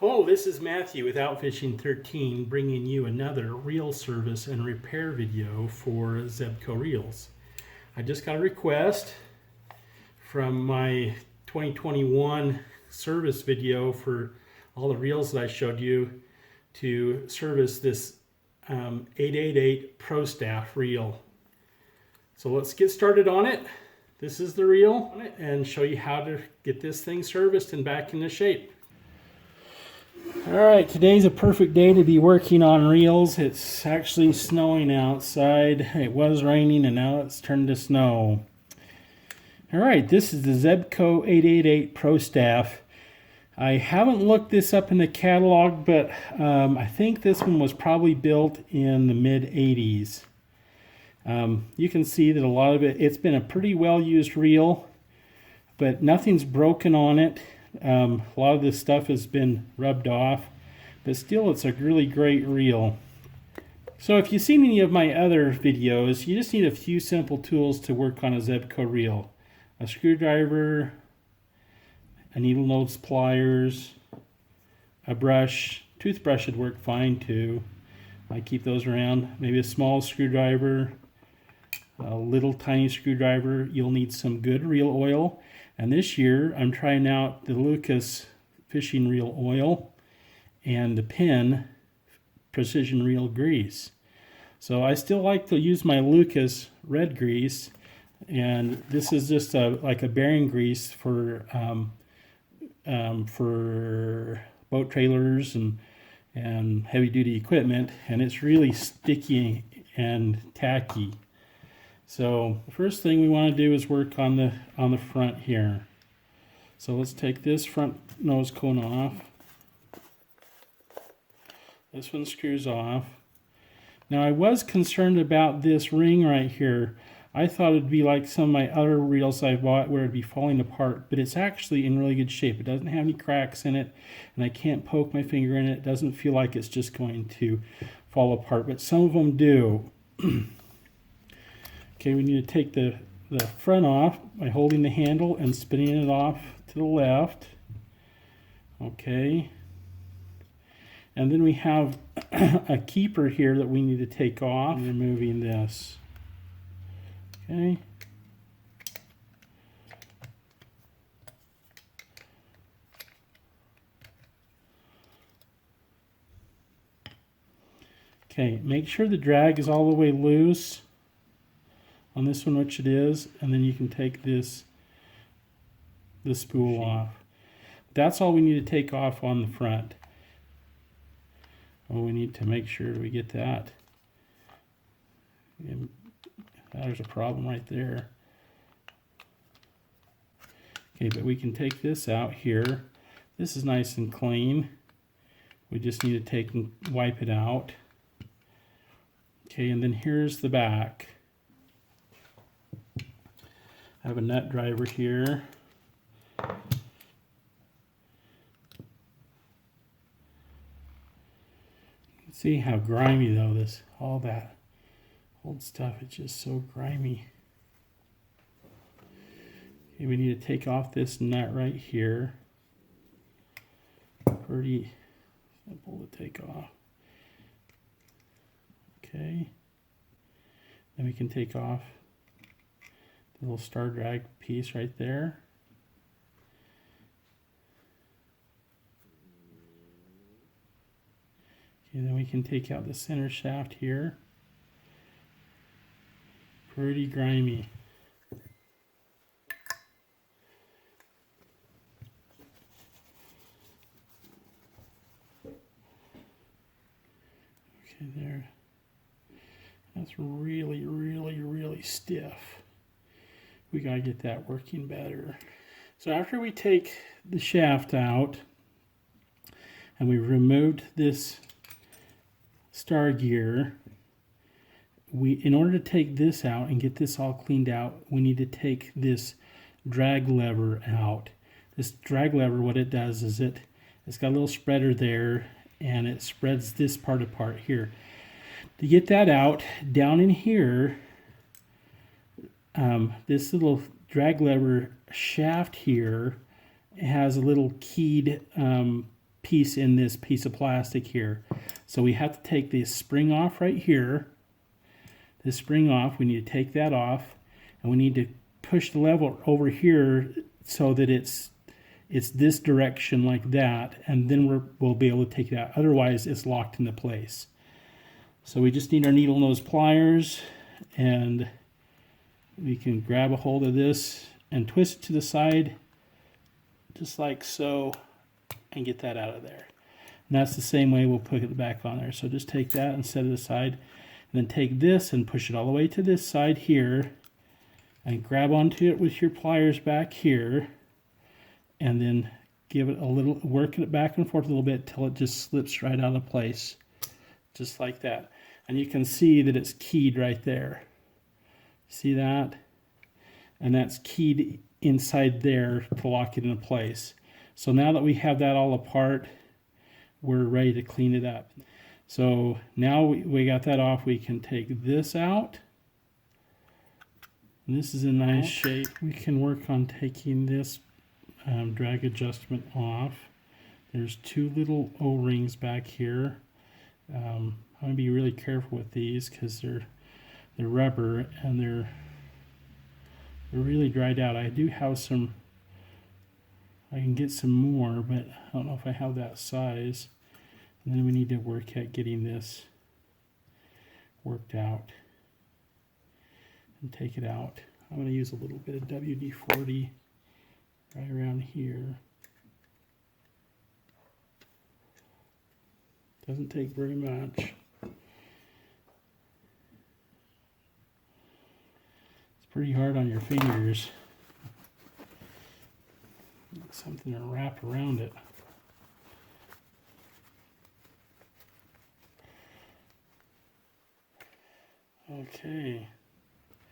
Hello, this is Matthew with Outfishing 13 bringing you another reel service and repair video for Zebco reels. I just got a request from my 2021 service video for all the reels that I showed you to service this 888 ProStaff reel. So let's get started on it. This is the reel and show you how to get this thing serviced and back into shape. Alright, today's a perfect day to be working on reels. It's actually snowing outside. It was raining and now it's turned to snow. Alright, this is the Zebco 888 ProStaff. I haven't looked this up in the catalog, but I think this one was probably built in the mid-80s. You can see that a lot of it's been a pretty well-used reel, but nothing's broken on it. A lot of this stuff has been rubbed off, but still it's a really great reel. So if you've seen any of my other videos, you just need a few simple tools to work on a Zebco reel. A screwdriver, a needle nose pliers, a brush. Toothbrush would work fine too. I keep those around. Maybe a small screwdriver, a little tiny screwdriver. You'll need some good reel oil. And this year, I'm trying out the Lucas fishing reel oil and the Penn precision reel grease. So I still like to use my Lucas red grease, and this is just like a bearing grease for boat trailers and heavy duty equipment, and it's really sticky and tacky. So the first thing we want to do is work on the front here. So let's take this front nose cone off. This one screws off. Now I was concerned about this ring right here. I thought it'd be like some of my other reels I bought where it'd be falling apart, but it's actually in really good shape. It doesn't have any cracks in it, and I can't poke my finger in it. It doesn't feel like it's just going to fall apart, but some of them do. Okay, we need to take the front off by holding the handle and spinning it off to the left. Okay. And then we have a keeper here that we need to take off. I'm removing this. Okay. Okay, make sure the drag is all the way loose on this one, which it is, and then you can take the spool off. That's all we need to take off on the front. Oh, we need to make sure we get that. And there's a problem right there. Okay, but we can take this out here. This is nice and clean. We just need to take and wipe it out. Okay, and then here's the back. I have a nut driver here. See how grimy though all that old stuff, it's just so grimy. Okay, we need to take off this nut right here. Pretty simple to take off. Okay. Then we can take off the little star drag piece right there. Okay, then we can take out the center shaft here. Pretty grimy. Okay, there. That's really, really, really stiff. We gotta get that working better. So after we take the shaft out and we removed this star gear, in order to take this out and get this all cleaned out, we need to take this drag lever out. This drag lever, what it does is it's got a little spreader there, and it spreads this part apart here. To get that out, down in here, this little drag lever shaft here has a little keyed piece in this piece of plastic here. So we have to take this spring off right here. This spring off, we need to take that off, and we need to push the lever over here so that it's this direction like that, and then we'll be able to take it out. Otherwise, it's locked into place. So we just need our needle nose pliers, and we can grab a hold of this and twist it to the side, just like so, and get that out of there. And that's the same way we'll put it back on there. So just take that and set it aside, and then take this and push it all the way to this side here, and grab onto it with your pliers back here, and then give it a little, work it back and forth a little bit till it just slips right out of place, just like that. And you can see that it's keyed right there. See that? And that's keyed inside there to lock it into place. So now that we have that all apart, we're ready to clean it up. So now we got that off, we can take this out. And this is a nice shape. We can work on taking this drag adjustment off. There's two little O-rings back here. I'm going to be really careful with these because they're rubber and they're really dried out. I do have some, I can get some more, but I don't know if I have that size. And then we need to work at getting this worked out and take it out. I'm going to use a little bit of WD-40 right around here. Doesn't take very much. It's pretty hard on your fingers. Something to wrap around it. Okay.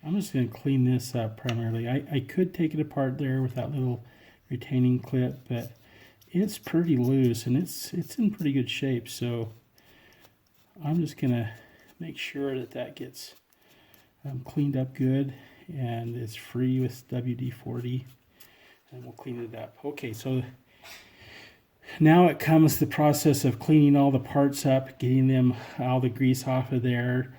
I'm just going to clean this up primarily. I could take it apart there with that little retaining clip, but it's pretty loose and it's in pretty good shape. So I'm just going to make sure that that gets cleaned up good and it's free with WD-40, and we'll clean it up. Okay, so now it comes the process of cleaning all the parts up, getting them all the grease off of there.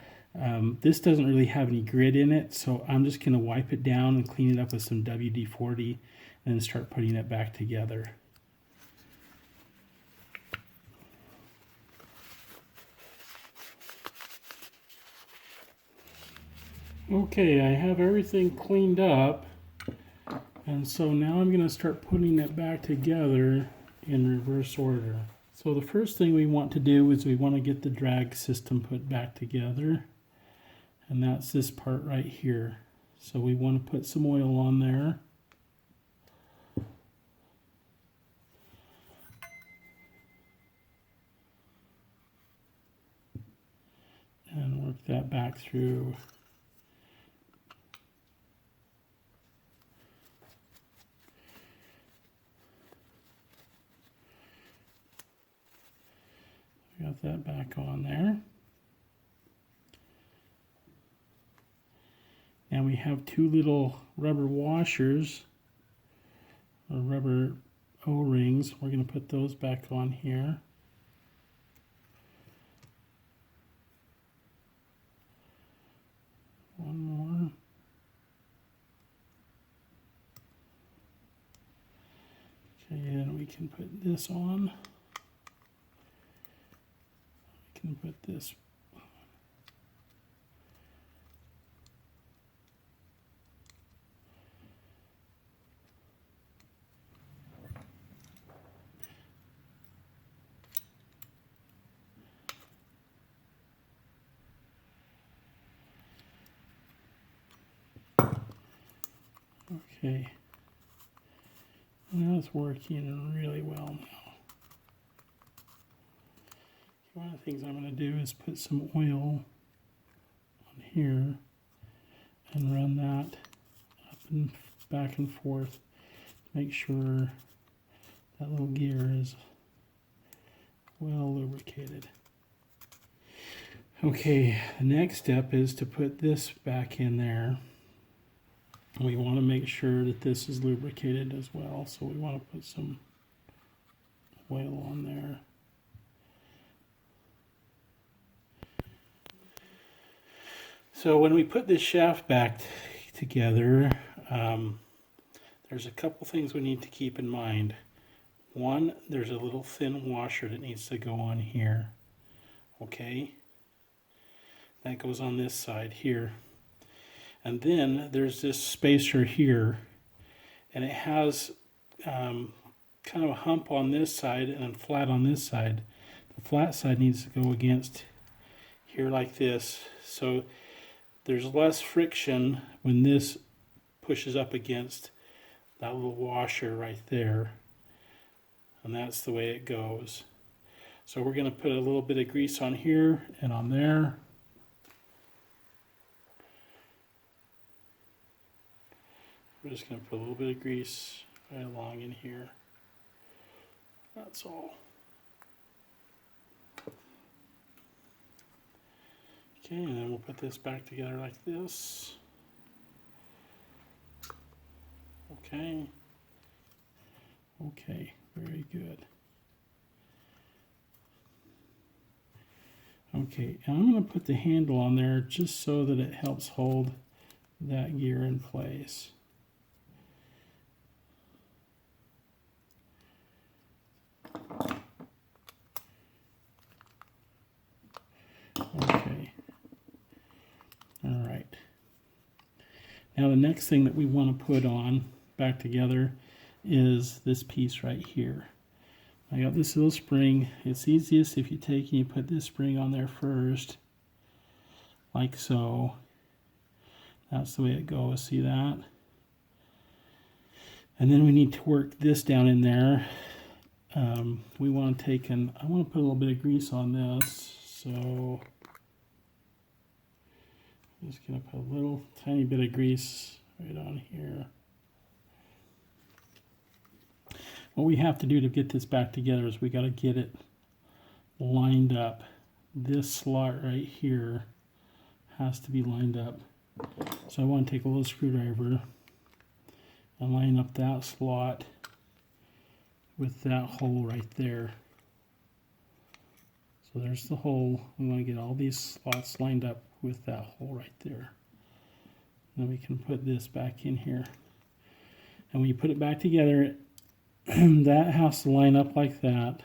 This doesn't really have any grit in it, so I'm just going to wipe it down and clean it up with some WD-40 and then start putting it back together. Okay, I have everything cleaned up, and so now I'm going to start putting it back together in reverse order. So the first thing we want to do is we want to get the drag system put back together. And that's this part right here. So we want to put some oil on there. And work that back through. Got that back on there. And we have two little rubber washers, or rubber O-rings. We're going to put those back on here. One more. Okay, and we can put this on. We can put this. Okay, now it's working really well now. One of the things I'm going to do is put some oil on here and run that up and back and forth to make sure that little gear is well lubricated. Okay, the next step is to put this back in there. We want to make sure that this is lubricated as well, so we want to put some oil on there. So when we put this shaft back together, there's a couple things we need to keep in mind. One, there's a little thin washer that needs to go on here. Okay? That goes on this side here. And then there's this spacer here, and it has kind of a hump on this side and then flat on this side. The flat side needs to go against here like this, so there's less friction when this pushes up against that little washer right there, and that's the way it goes. So we're going to put a little bit of grease on here and on there. We're just going to put a little bit of grease right along in here. That's all. Okay, and then we'll put this back together like this. Okay. Okay, very good. Okay, and I'm going to put the handle on there just so that it helps hold that gear in place. Okay. All right. Now the next thing that we want to put on back together is this piece right here. I got this little spring. It's easiest if you take and you put this spring on there first, like so. That's the way it goes. See that? And then we need to work this down in there. We want to take and I want to put a little bit of grease on this. So I'm just going to put a little tiny bit of grease right on here. What we have to do to get this back together is we got to get it lined up. This slot right here has to be lined up. So I want to take a little screwdriver and line up that slot with that hole right there. So there's the hole. We want to get all these slots lined up with that hole right there. Then we can put this back in here. And when you put it back together, that has to line up like that.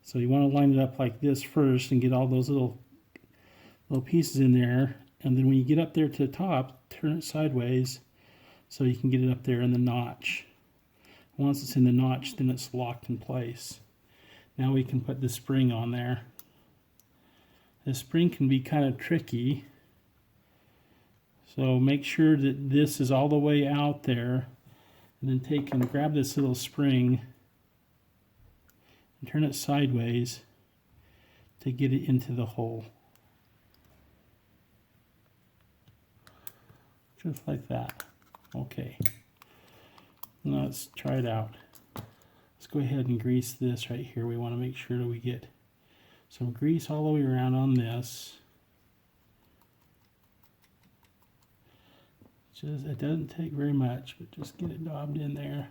So you want to line it up like this first and get all those little pieces in there. And then when you get up there to the top, turn it sideways so you can get it up there in the notch. Once it's in the notch, then it's locked in place. Now we can put the spring on there. The spring can be kind of tricky. So make sure that this is all the way out there. And then take and grab this little spring and turn it sideways to get it into the hole. Just like that. Okay. Now let's try it out. Let's go ahead and grease this right here. We want to make sure that we get some grease all the way around on this. It doesn't take very much, but just get it daubed in there.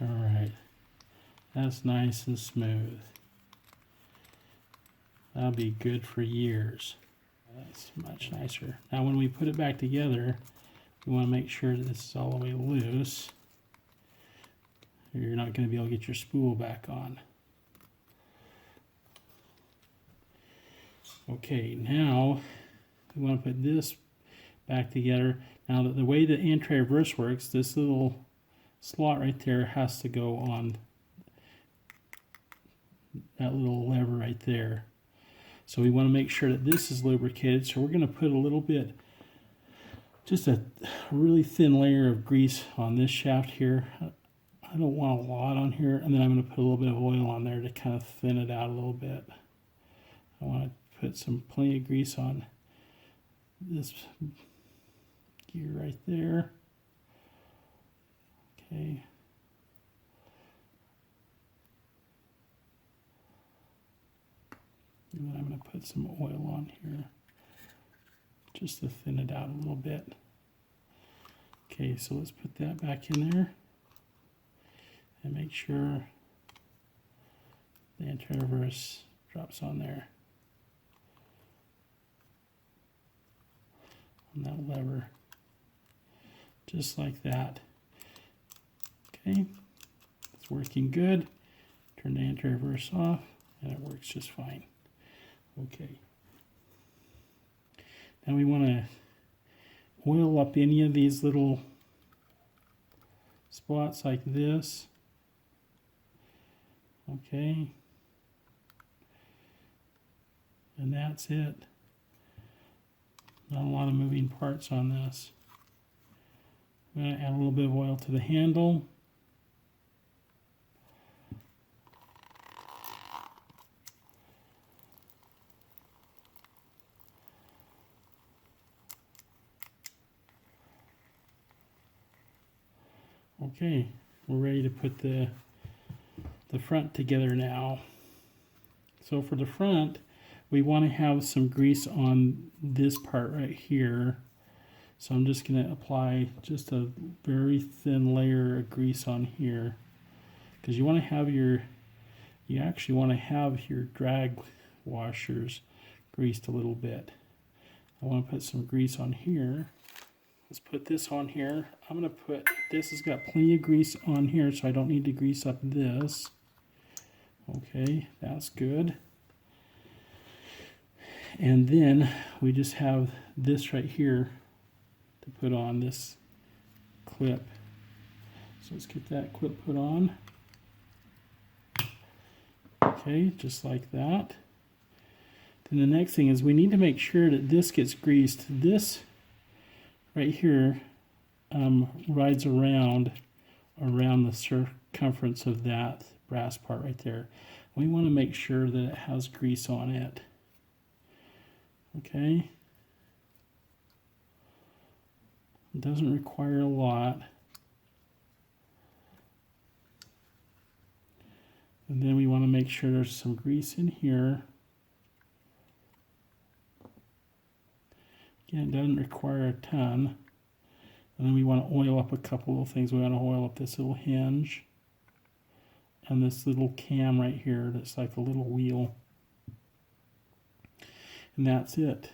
All right, that's nice and smooth. That'll be good for years. That's much nicer. Now when we put it back together, we want to make sure that this is all the way loose. You're not going to be able to get your spool back on. Okay, now we want to put this back together. Now the way the anti-reverse works, this little slot right there has to go on that little lever right there. So we want to make sure that this is lubricated. So we're going to put a little bit, just a really thin layer of grease on this shaft here. I don't want a lot on here, and then I'm going to put a little bit of oil on there to kind of thin it out a little bit. I want to put plenty of grease on this gear right there. Okay. And then I'm going to put some oil on here. just to thin it out a little bit. Okay, so let's put that back in there and make sure the anti-reverse drops on there, on that lever, just like that. Okay, it's working good. Turn the anti-reverse off and it works just fine. Okay, now we want to oil up any of these little spots like this. Okay, and that's it. Not a lot of moving parts on this. I'm going to add a little bit of oil to the handle. Okay, we're ready to put the front together now. So for the front, we want to have some grease on this part right here. So I'm just going to apply just a very thin layer of grease on here, because you want to have you actually want to have your drag washers greased a little bit. I want to put some grease on here. Let's put this on here. I'm going to put, this has got plenty of grease on here, so I don't need to grease up this. Okay, that's good. And then we just have this right here to put on this clip. So let's get that clip put on. Okay, just like that. Then the next thing is we need to make sure that this gets greased. This right here rides around the circumference of that brass part right there. We want to make sure that it has grease on it. Okay. It doesn't require a lot. And then we want to make sure there's some grease in here. Again, it doesn't require a ton. And then we want to oil up a couple of things. We want to oil up this little hinge and this little cam right here that's like a little wheel. And that's it.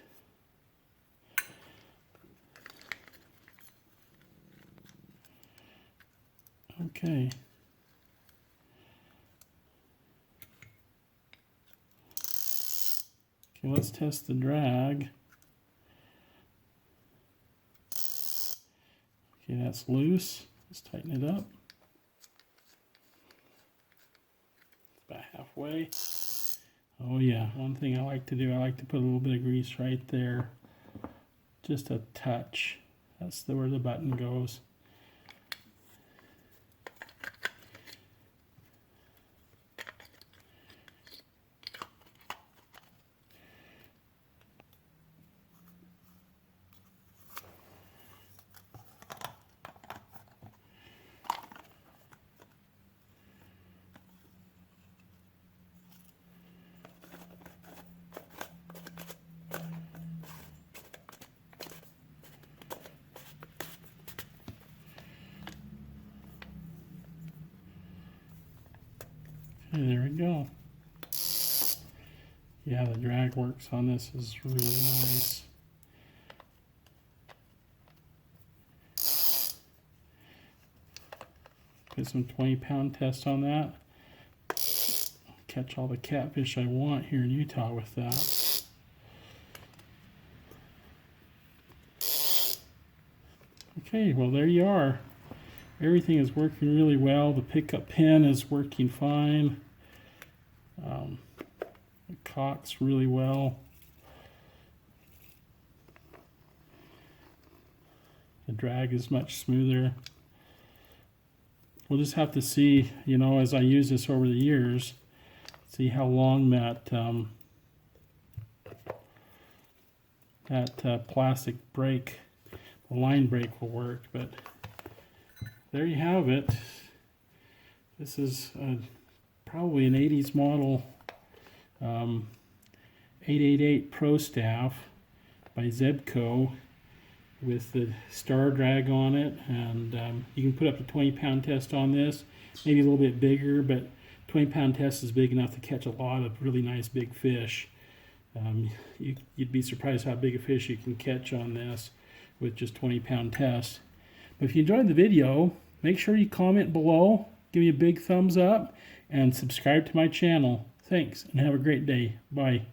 Okay. Okay, let's test the drag. Okay, that's loose. Let's tighten it up. About halfway. Oh yeah, one thing I like to do, I like to put a little bit of grease right there. Just a touch. That's where the button goes. Okay, there we go. Yeah, the drag works on this is really nice. Put some 20-pound test on that. Catch all the catfish I want here in Utah with that. Okay, well there you are. Everything is working really well. The pickup pin is working fine. It cocks really well. The drag is much smoother. We'll just have to see, you know, as I use this over the years, see how long that plastic brake, the line brake will work. But there you have it. This is probably an 80s model 888 ProStaff. by Zebco with the star drag on it, and you can put up to 20-pound test on this, maybe a little bit bigger, but 20-pound test is big enough to catch a lot of really nice big fish. You'd be surprised how big a fish you can catch on this with just 20-pound test. But if you enjoyed the video, make sure you comment below, give me a big thumbs up, and subscribe to my channel. Thanks, and have a great day. Bye.